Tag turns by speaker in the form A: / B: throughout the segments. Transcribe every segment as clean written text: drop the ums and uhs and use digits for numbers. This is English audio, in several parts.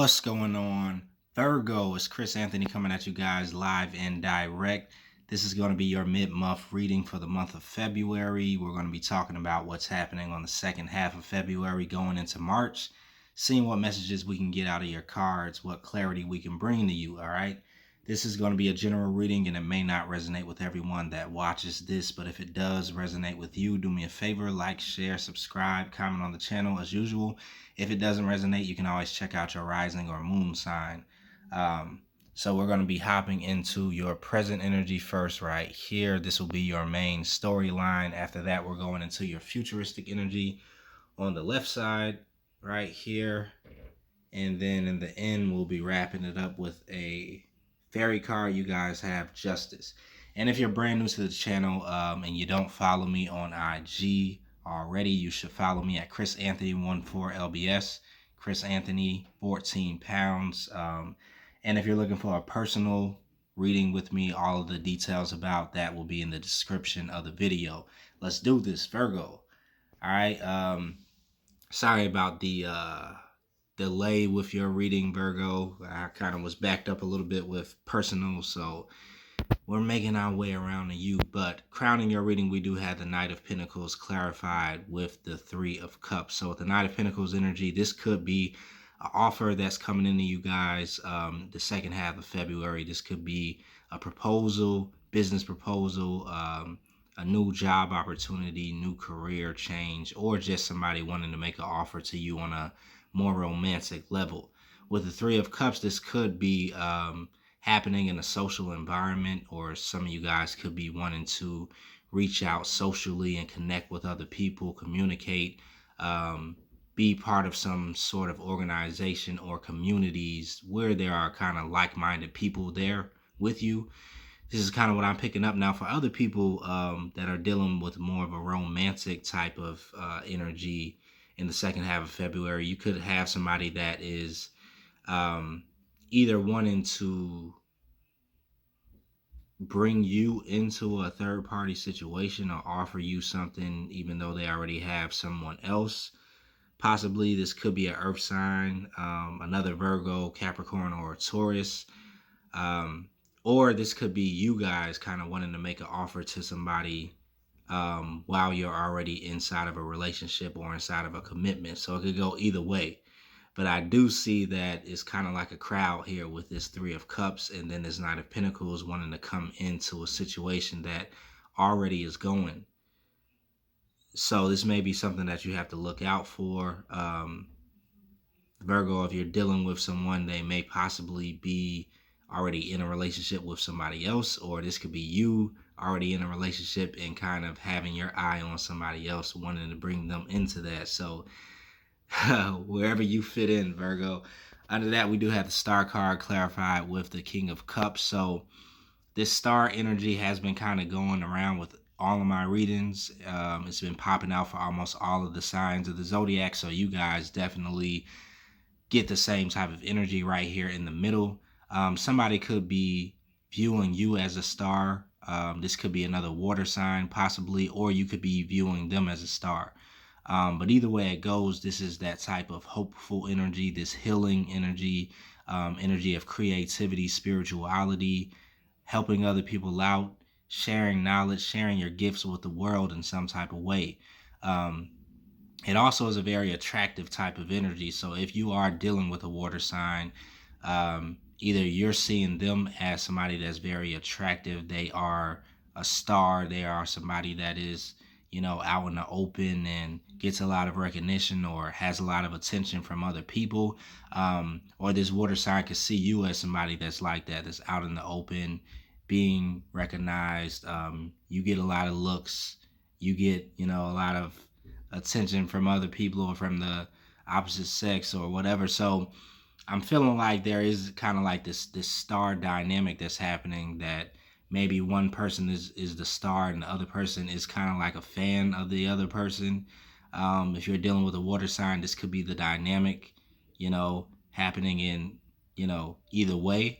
A: What's going on? Virgo, it's Chris Anthony coming at you guys live and direct. This is going to be your mid-month reading for the month of February. We're going to be talking about what's happening on the second half of February going into March, seeing what messages we can get out of your cards, what clarity we can bring to you, all right? This is going to be a general reading and it may not resonate with everyone that watches this, but if it does resonate with you, do me a favor, like, share, subscribe, comment on the channel as usual. If it doesn't resonate, you can always check out your rising or moon sign. So we're going to be hopping into your present energy first right here. This will be your main storyline. After that, we're going into your futuristic energy on the left side right here. And then in the end, we'll be wrapping it up with a fairy card. You guys have Justice. And if you're brand new to the channel and you don't follow me on IG already, you should follow me at chrisanthony14lbs, Chris Anthony 14 pounds. And if you're looking for a personal reading with me, all of the details about that will be in the description of the video. Let's do this, Virgo. All right. Sorry about the delay with your reading, Virgo. I kind of was backed up a little bit with personal, so we're making our way around to you. But crowning your reading, we do have the Knight of Pentacles clarified with the Three of Cups. So with the Knight of Pentacles energy, this could be an offer that's coming into you guys the second half of February. This could be a proposal, business proposal, a new job opportunity, new career change, or just somebody wanting to make an offer to you on a more romantic level. With the Three of Cups, this could be happening in a social environment, or some of you guys could be wanting to reach out socially and connect with other people, communicate, be part of some sort of organization or communities where there are kind of like-minded people there with you. This is kind of what I'm picking up now. For other people that are dealing with more of a romantic type of energy in the second half of February, you could have somebody that is either wanting to bring you into a third-party situation or offer you something even though they already have someone else. Possibly this could be an earth sign, another Virgo, Capricorn, or a Taurus. Or this could be you guys kind of wanting to make an offer to somebody while you're already inside of a relationship or inside of a commitment. So it could go either way. But I do see that it's kind of like a crowd here with this Three of Cups and then this Knight of Pentacles wanting to come into a situation that already is going. So this may be something that you have to look out for. Virgo, if you're dealing with someone, they may possibly be already in a relationship with somebody else, or this could be you already in a relationship and kind of having your eye on somebody else, wanting to bring them into that. So wherever you fit in, Virgo. Under that, we do have the Star card clarified with the King of Cups. So this star energy has been kind of going around with all of my readings. It's been popping out for almost all of the signs of the zodiac. So you guys definitely get the same type of energy right here in the middle. Somebody could be viewing you as a star. This could be another water sign possibly, or you could be viewing them as a star. But either way it goes, this is that type of hopeful energy, this healing energy, energy of creativity, spirituality, helping other people out, sharing knowledge, sharing your gifts with the world in some type of way. It also is a very attractive type of energy. So if you are dealing with a water sign, either you're seeing them as somebody that's very attractive, they are a star, they are somebody that is, you know, out in the open and gets a lot of recognition or has a lot of attention from other people. Or this water sign could see you as somebody that's like that, that's out in the open, being recognized. You get a lot of looks, you get, you know, a lot of attention from other people or from the opposite sex or whatever. So I'm feeling like there is kind of like this star dynamic that's happening, that maybe one person is the star and the other person is kind of like a fan of the other person. If you're dealing with a water sign, this could be the dynamic, you know, happening in, you know, either way.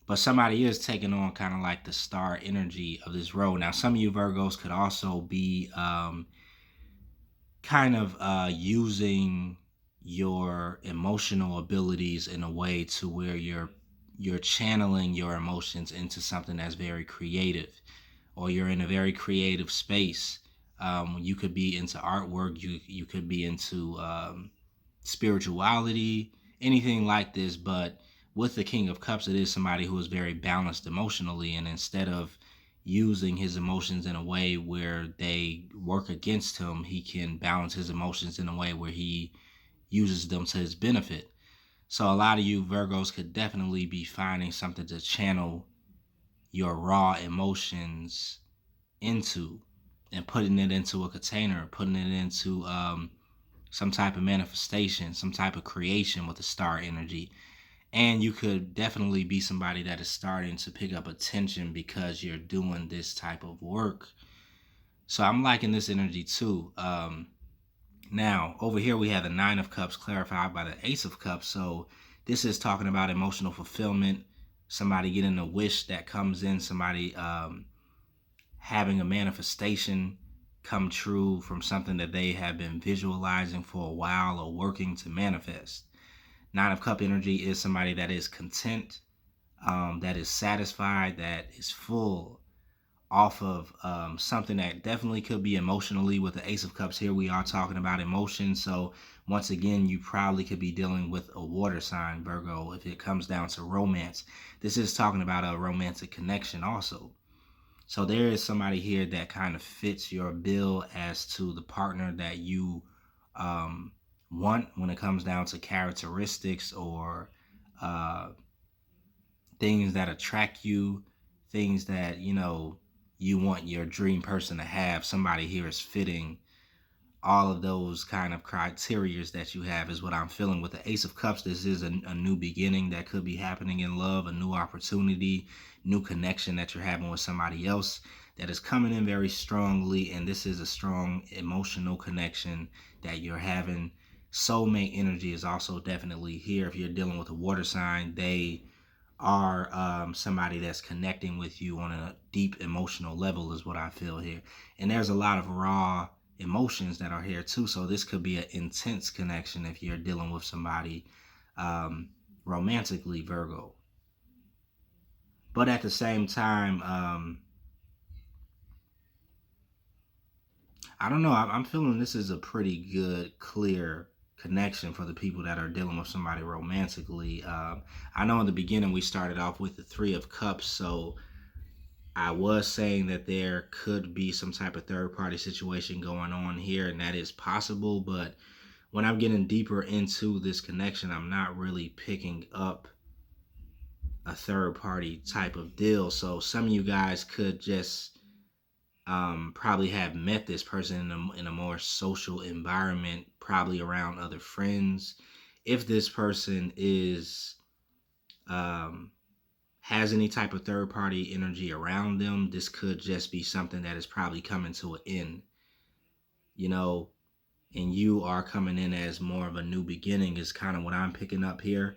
A: But somebody is taking on kind of like the star energy of this role. Now, some of you Virgos could also be kind of using your emotional abilities in a way to where you're channeling your emotions into something that's very creative, or you're in a very creative space. You could be into artwork, you could be into spirituality, anything like this. But with the King of Cups, it is somebody who is very balanced emotionally, and instead of using his emotions in a way where they work against him, he can balance his emotions in a way where he uses them to his benefit. So a lot of you Virgos could definitely be finding something to channel your raw emotions into, and putting it into a container, putting it into some type of manifestation, some type of creation with the star energy. And you could definitely be somebody that is starting to pick up attention because you're doing this type of work. So I'm liking this energy too. Now, over here we have the Nine of Cups clarified by the Ace of Cups. So this is talking about emotional fulfillment, somebody getting a wish that comes in, somebody having a manifestation come true from something that they have been visualizing for a while or working to manifest. Nine of Cup energy is somebody that is content, that is satisfied, that is full off of something that definitely could be emotionally. With the Ace of Cups here, we are talking about emotion. So once again, you probably could be dealing with a water sign, Virgo, if it comes down to romance. This is talking about a romantic connection also. So there is somebody here that kind of fits your bill as to the partner that you um, want when it comes down to characteristics, or uh, things that attract you, things that, you want your dream person to have. Somebody here is fitting all of those kind of criterias that you have, is what I'm feeling with the Ace of Cups. This is a new beginning that could be happening in love, a new opportunity, new connection that you're having with somebody else that is coming in very strongly. And this is a strong emotional connection that you're having. Soulmate energy is also definitely here. If you're dealing with a water sign, they are somebody that's connecting with you on a deep emotional level, is what I feel here. And there's a lot of raw emotions that are here too. So this could be an intense connection if you're dealing with somebody romantically, Virgo. But at the same time, I don't know. I'm feeling this is a pretty good, clear connection for the people that are dealing with somebody romantically. I know in the beginning we started off with the Three of Cups, so I was saying that there could be some type of third party situation going on here, and that is possible. But when I'm getting deeper into this connection, I'm not really picking up a third party type of deal. So some of you guys could just probably have met this person in a more social environment, probably around other friends. If this person is um, has any type of third party energy around them, this could just be something that is probably coming to an end, you know, and you are coming in as more of a new beginning, is kind of what I'm picking up here.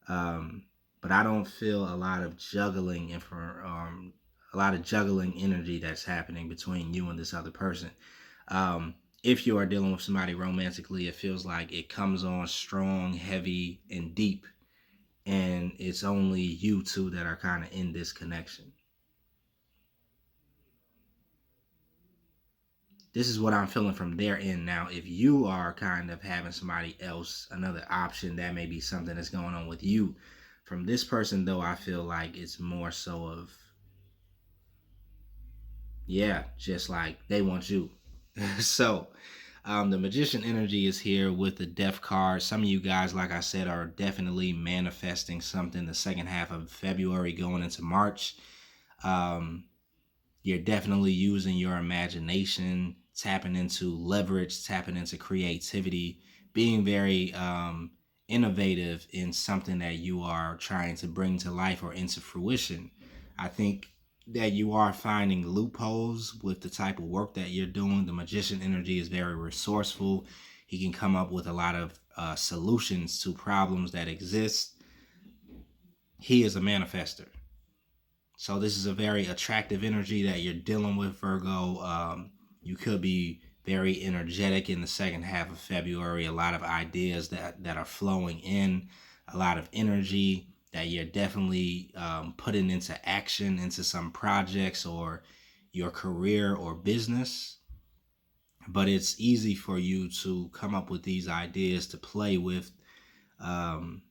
A: Um, but I don't feel a lot of juggling a lot of juggling energy that's happening between you and this other person. Um, if you are dealing with somebody romantically, it feels like it comes on strong, heavy, and deep, and it's only you two that are kind of in this connection. This is what I'm feeling from their end. Now, if you are kind of having somebody else, another option, that may be something that's going on with you. From this person, though, I feel like it's more so of, yeah, just like they want you. So, the Magician energy is here with the Death card. Some of you guys, like I said, are definitely manifesting something the second half of February going into March. Um, you're definitely using your imagination, tapping into leverage, tapping into creativity, being very innovative in something that you are trying to bring to life or into fruition. I think that you are finding loopholes with the type of work that you're doing. The Magician energy is very resourceful. He can come up with a lot of solutions to problems that exist. He is a manifester. So this is a very attractive energy that you're dealing with, Virgo. You could be very energetic in the second half of February. A lot of ideas that are flowing in, a lot of energy that you're definitely putting into action, into some projects or your career or business. But it's easy for you to come up with these ideas to play with um,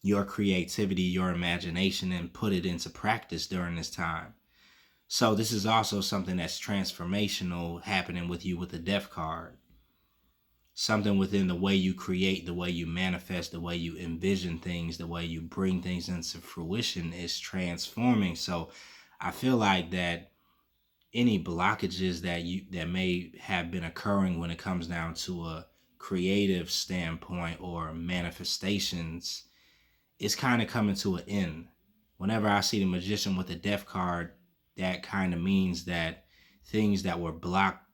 A: your creativity, your imagination, and put it into practice during this time. So this is also something that's transformational happening with you with the Death card. Something within the way you create, the way you manifest, the way you envision things, the way you bring things into fruition is transforming. So I feel like that any blockages that may have been occurring when it comes down to a creative standpoint or manifestations, it's kind of coming to an end. Whenever I see the Magician with the Death card, that kind of means that things that were blocked,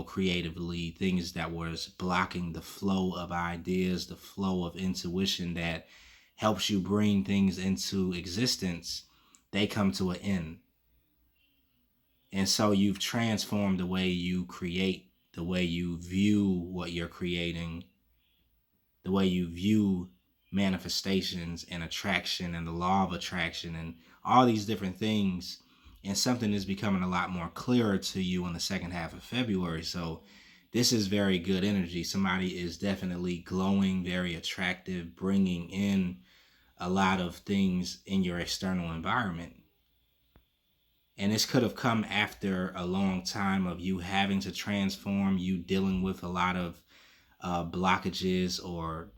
A: creatively, things that was blocking the flow of ideas, the flow of intuition that helps you bring things into existence, they come to an end. And so you've transformed the way you create, the way you view what you're creating, the way you view manifestations and attraction and the law of attraction and all these different things. And something is becoming a lot more clearer to you in the second half of February. So this is very good energy. Somebody is definitely glowing, very attractive, bringing in a lot of things in your external environment. And this could have come after a long time of you having to transform, you dealing with a lot of blockages or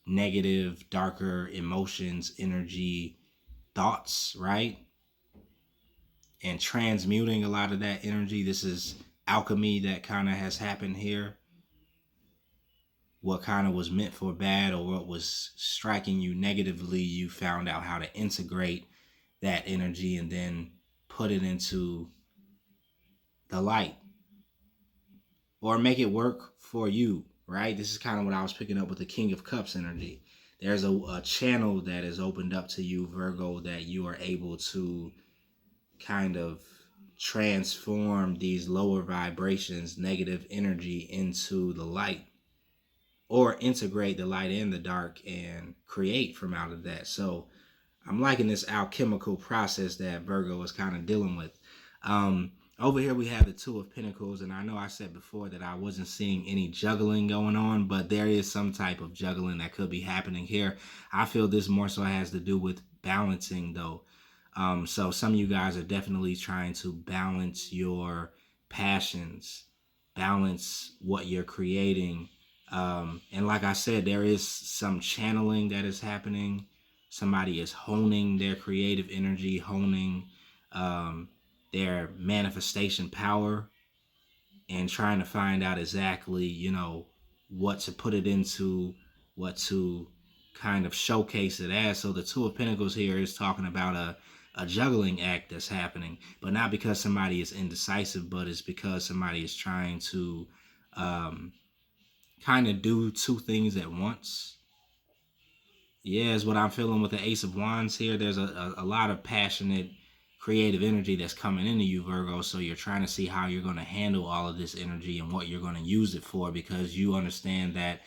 A: negative, darker emotions, energy, thoughts, right? And transmuting a lot of that energy. This is alchemy that kind of has happened here. What kind of was meant for bad or what was striking you negatively, you found out how to integrate that energy and then put it into the light or make it work for you, right? This is kind of what I was picking up with the King of Cups energy. There's a channel that is opened up to you, Virgo, that you are able to kind of transform these lower vibrations, negative energy into the light, or integrate the light and the dark and create from out of that. So I'm liking this alchemical process that Virgo is kind of dealing with. Over here we have the Two of Pentacles, and I know I said before that I wasn't seeing any juggling going on, but there is some type of juggling that could be happening here. I feel this more so has to do with balancing, though. So some of you guys are definitely trying to balance your passions, balance what you're creating. And like I said, there is some channeling that is happening. Somebody is honing their creative energy, honing their manifestation power, and trying to find out exactly, what to put it into, what to kind of showcase it as. So the Two of Pentacles here is talking about a juggling act that's happening, but not because somebody is indecisive, but it's because somebody is trying to kind of do two things at once. Yeah, is what I'm feeling with the Ace of Wands here. There's a lot of passionate, creative energy that's coming into you, Virgo. So you're trying to see how you're going to handle all of this energy and what you're going to use it for, because you understand that,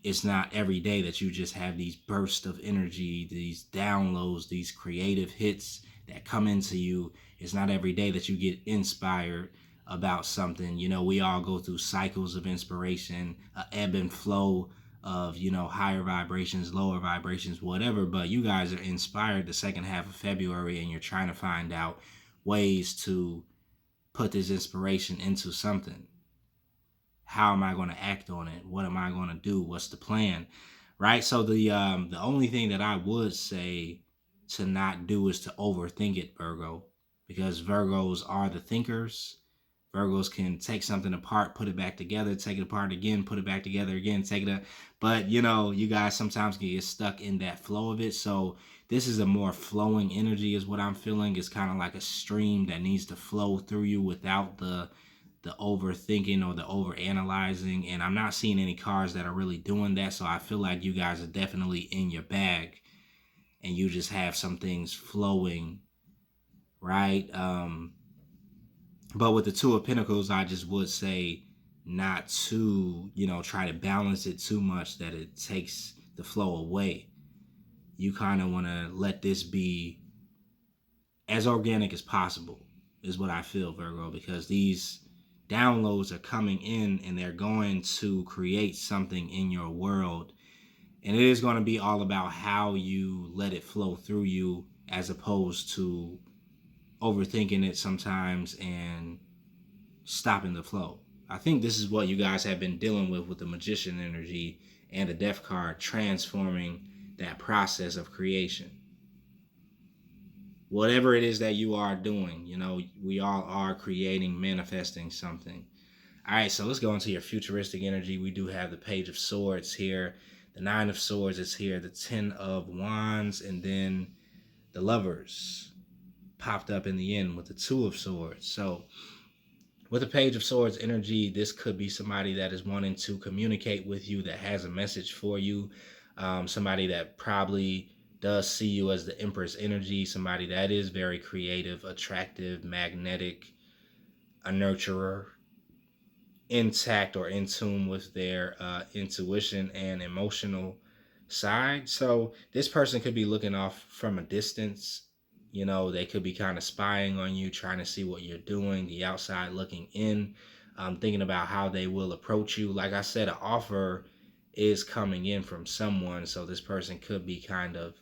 A: it's not every day that you just have these bursts of energy, these downloads, these creative hits that come into you. It's not every day that you get inspired about something. We all go through cycles of inspiration, ebb and flow of, higher vibrations, lower vibrations, whatever. But you guys are inspired the second half of February, and you're trying to find out ways to put this inspiration into something. How am I going to act on it? What am I going to do? What's the plan? Right? So the only thing that I would say to not do is to overthink it, Virgo, because Virgos are the thinkers. Virgos can take something apart, put it back together, take it apart again, put it back together again, take it up. But, you guys sometimes can get stuck in that flow of it. So this is a more flowing energy is what I'm feeling. It's kind of like a stream that needs to flow through you without the overthinking or the over analyzing. And I'm not seeing any cards that are really doing that. So I feel like you guys are definitely in your bag and you just have some things flowing, right? But with the Two of Pentacles, I just would say not to, try to balance it too much that it takes the flow away. You kind of want to let this be as organic as possible, is what I feel, Virgo, because these downloads are coming in and they're going to create something in your world. And it is going to be all about how you let it flow through you, as opposed to overthinking it sometimes and stopping the flow. I think this is what you guys have been dealing with the Magician energy and the Death card, transforming that process of creation. Whatever it is that you are doing, we all are creating, manifesting something. All right, so let's go into your futuristic energy. We do have the Page of Swords here, the Nine of Swords is here, the Ten of Wands, and then the Lovers popped up in the end with the Two of Swords. So with the Page of Swords energy, this could be somebody that is wanting to communicate with you, that has a message for you. Somebody that probably does see you as the Empress energy, somebody that is very creative, attractive, magnetic, a nurturer, intact or in tune with their intuition and emotional side. So this person could be looking off from a distance. They could be kind of spying on you, trying to see what you're doing, the outside looking in, thinking about how they will approach you. Like I said, an offer is coming in from someone. So this person could be kind of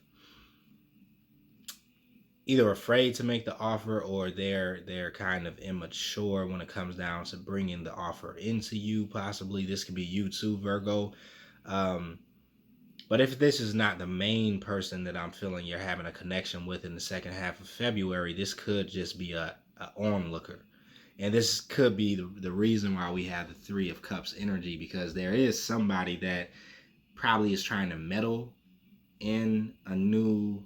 A: either afraid to make the offer, or they're kind of immature when it comes down to bringing the offer into you. Possibly this could be you too, Virgo. But if this is not the main person that I'm feeling you're having a connection with in the second half of February, this could just be a onlooker. And this could be the reason why we have the Three of Cups energy, because there is somebody that probably is trying to meddle in a new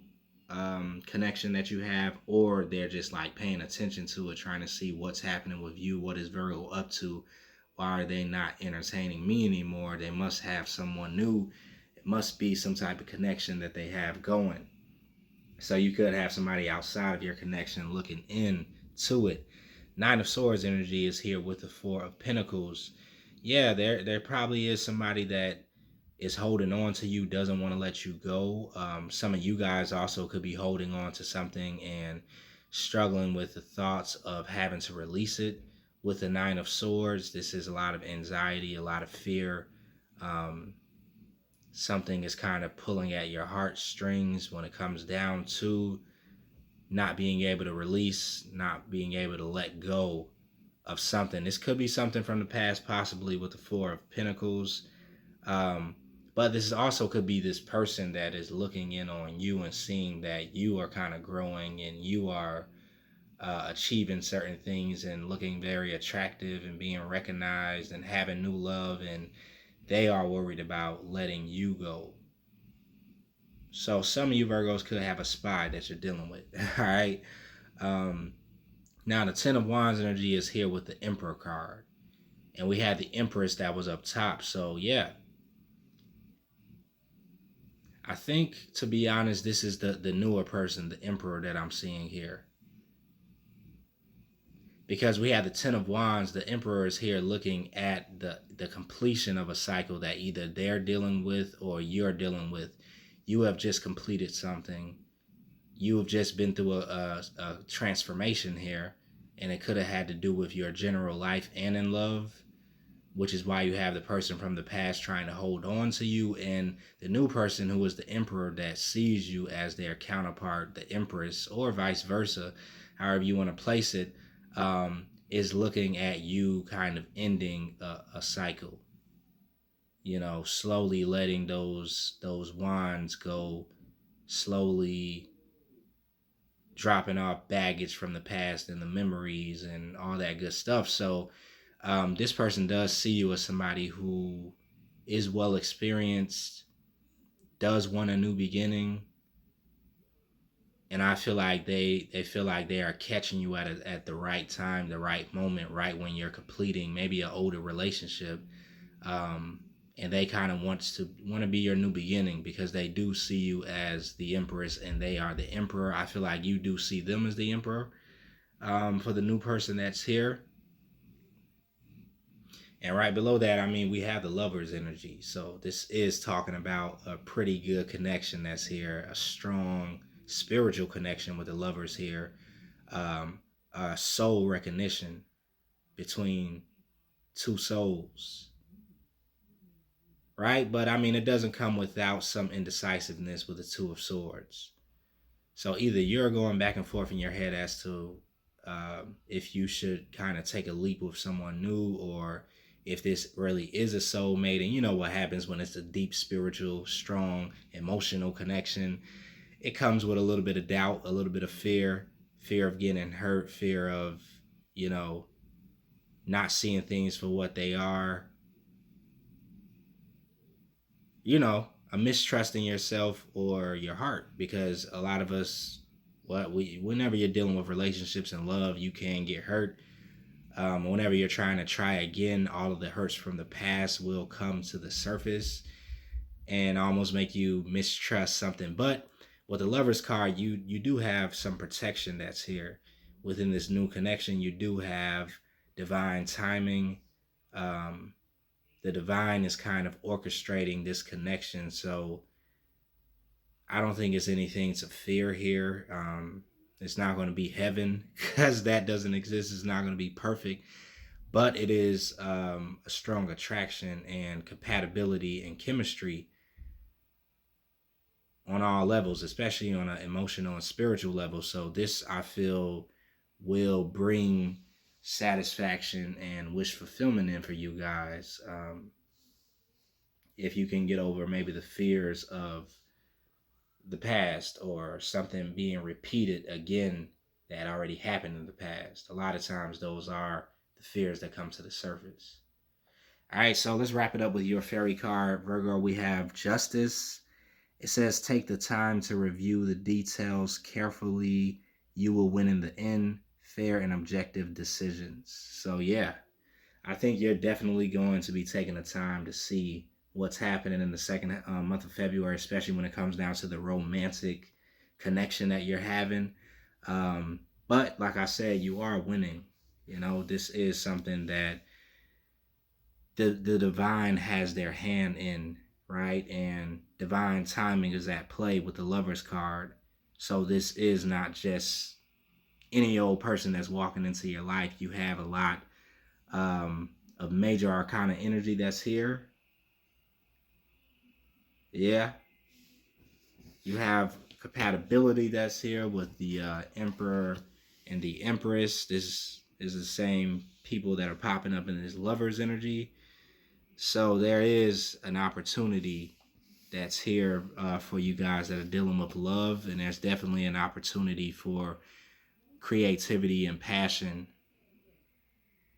A: connection that you have, or they're just like paying attention to it, trying to see what's happening with you. What is Virgo up to? Why are they not entertaining me anymore? They must have someone new. It must be some type of connection that they have going. So you could have somebody outside of your connection looking in to it. Nine of Swords energy is here with the Four of Pentacles. Yeah, there probably is somebody that is holding on to you, doesn't want to let you go. Some of you guys also could be holding on to something and struggling with the thoughts of having to release it. With the Nine of Swords, this is a lot of anxiety, a lot of fear. Something is kind of pulling at your heartstrings when it comes down to not being able to release, not being able to let go of something. This could be something from the past, possibly with the Four of Pentacles. But this also could be this person that is looking in on you and seeing that you are kind of growing and you are achieving certain things and looking very attractive and being recognized and having new love, and they are worried about letting you go. So some of you Virgos could have a spy that you're dealing with. All right. Now the Ten of Wands energy is here with the Emperor card, and we had the Empress that was up top. So yeah, I think, to be honest, this is the newer person, the Emperor that I'm seeing here. Because we have the Ten of Wands, the Emperor is here looking at the completion of a cycle that either they're dealing with or you're dealing with. You have just completed something. You have just been through a transformation here, and it could have had to do with your general life and in love, which is why you have the person from the past trying to hold on to you, and the new person who is the Emperor that sees you as their counterpart, the Empress, or vice versa, however you want to place it, is looking at you kind of ending a cycle. Slowly letting those wands go, slowly dropping off baggage from the past and the memories and all that good stuff. So this person does see you as somebody who is well experienced, does want a new beginning, and I feel like they feel like they are catching you at the right time, the right moment, right when you're completing maybe an older relationship, and they kind of want to be your new beginning, because they do see you as the Empress and they are the Emperor. I feel like you do see them as the Emperor. for the new person that's here. And right below that, I mean, we have the Lover's energy. So this is talking about a pretty good connection that's here, a strong spiritual connection with the Lovers here, soul recognition between two souls, right? But I mean, it doesn't come without some indecisiveness with the Two of Swords. So either you're going back and forth in your head as to if you should kind of take a leap with someone new, or if this really is a soulmate. And you know what happens when it's a deep spiritual, strong, emotional connection. It comes with a little bit of doubt, a little bit of fear of getting hurt, fear of, you know, not seeing things for what they are, you know, a mistrusting yourself or your heart. Because a lot of us, whenever you're dealing with relationships and love, you can get hurt. Whenever you're trying to try again, all of the hurts from the past will come to the surface and almost make you mistrust something. But with the Lover's card, you do have some protection that's here within this new connection. You do have divine timing. Um, the divine is kind of orchestrating this connection. So I don't think it's anything to fear here. It's not going to be heaven because that doesn't exist. It's not going to be perfect, but it is a strong attraction and compatibility and chemistry on all levels, especially on an emotional and spiritual level. So this, I feel, will bring satisfaction and wish fulfillment in for you guys. If you can get over maybe the fears of the past or something being repeated again that already happened in the past. A lot of times those are the fears that come to the surface. All right, so let's wrap it up with your fairy card, Virgo. We have Justice. It says, take the time to review the details carefully. You will win in the end. Fair and objective decisions. So yeah, I think you're definitely going to be taking the time to see what's happening in the second month of February, especially when it comes down to the romantic connection that you're having. But like I said, you are winning. You know, this is something that the divine has their hand in, right? And divine timing is at play with the Lover's card. So this is not just any old person that's walking into your life. You have a lot of major arcana energy that's here. Yeah, you have compatibility that's here with the Emperor and the Empress. This is the same people that are popping up in this Lover's energy. So there is an opportunity that's here for you guys that are dealing with love, and there's definitely an opportunity for creativity and passion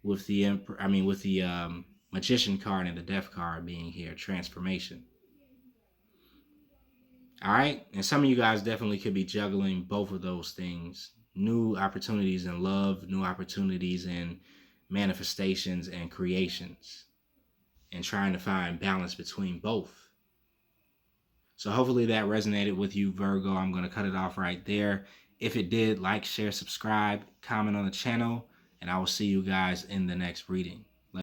A: with the Magician card and the Death card being here, transformation. All right. And some of you guys definitely could be juggling both of those things. New opportunities in love, new opportunities in manifestations and creations, and trying to find balance between both. So hopefully that resonated with you, Virgo. I'm going to cut it off right there. If it did, like, share, subscribe, comment on the channel, and I will see you guys in the next reading.